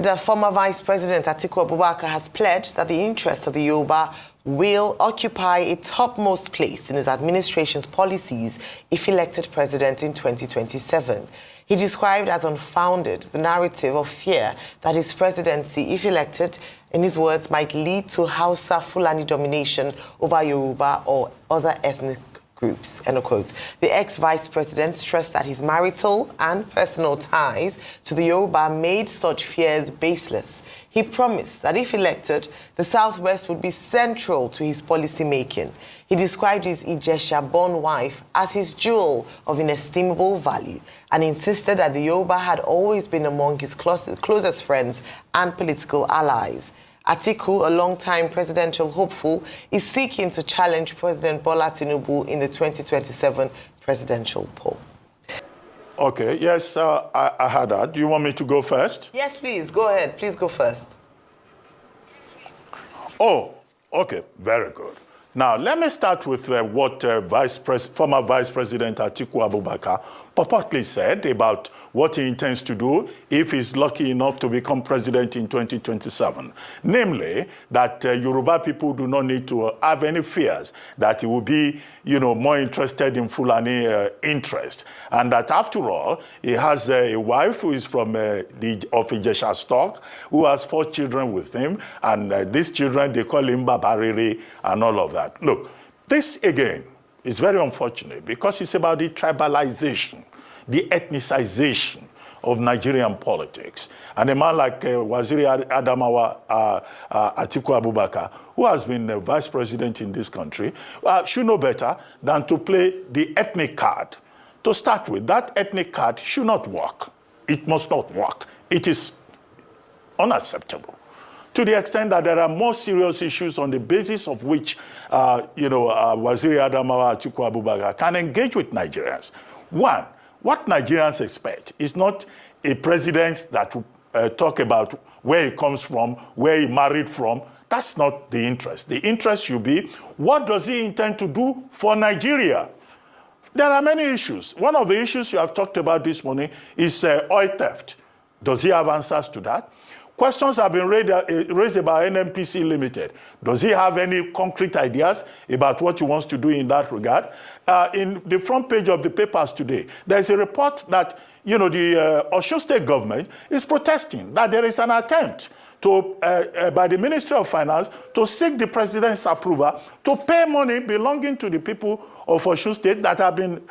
The former Vice President Atiku Abubakar has pledged that the interests of the Yoruba will occupy a topmost place in his administration's policies if elected president in 2027. He described as unfounded the narrative of fear that his presidency, if elected, in his words, might lead to Hausa Fulani domination over Yoruba or other ethnic groups, end of quote. The ex-vice president stressed that his marital and personal ties to the Yoruba made such fears baseless. He promised that if elected, the Southwest would be central to his policy making. He described his Ijesha-born wife as his jewel of inestimable value and insisted that the Yoruba had always been among his closest friends and political allies. Atiku, a long-time presidential hopeful, is seeking to challenge President Bola Tinubu in the 2027 presidential poll. Okay, yes, I had that. Do you want me to go first? Yes, please. Go ahead. Please go first. Oh, okay, very good. Now, let me start with what former Vice President Atiku Abubakar purportedly said about what he intends to do if he's lucky enough to become president in 2027. Namely, that Yoruba people do not need to have any fears that he will be, more interested in Fulani interest. And that after all, he has a wife who is from of Ijesha stock, who has 4 children with him. And these children, they call him Babariri and all of that. Look, this again is very unfortunate because it's about the tribalization, the ethnicization of Nigerian politics. And a man like Waziri Adamawa Atiku Abubakar, who has been vice president in this country, should know better than to play the ethnic card. To start with, that ethnic card should not work. It must not work. It is unacceptable. To the extent that there are more serious issues on the basis of which, Waziri Adamawa Atiku Abubakar can engage with Nigerians. One, what Nigerians expect is not a president that will talk about where he comes from, where he married from. That's not the interest. The interest should be, what does he intend to do for Nigeria? There are many issues. One of the issues you have talked about this morning is oil theft. Does he have answers to that? Questions have been raised about NNPC Limited. Does he have any concrete ideas about what he wants to do in that regard? In the front page of the papers today, there's a report that, the Osun State government is protesting that there is an attempt to, by the Ministry of Finance to seek the president's approval to pay money belonging to the people of Osun State that have been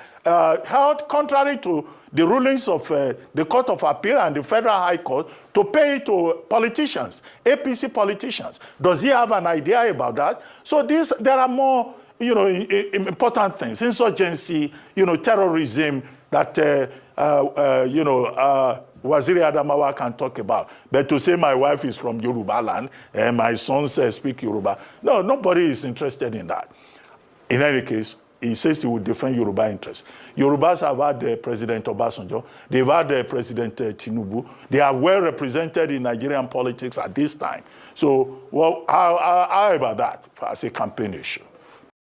held contrary to the rulings of the Court of Appeal and the Federal High Court to pay to politicians, APC politicians. Does he have an idea about that? So there are more, important things, insurgency, terrorism that, Waziri Adamawa can talk about. But to say my wife is from Yoruba land and my sons speak Yoruba, no, nobody is interested in that. In any case, he says he will defend Yoruba interests. Yorubas have had President Obasanjo. They've had President Tinubu. They are well represented in Nigerian politics at this time. So, how about that as a campaign issue?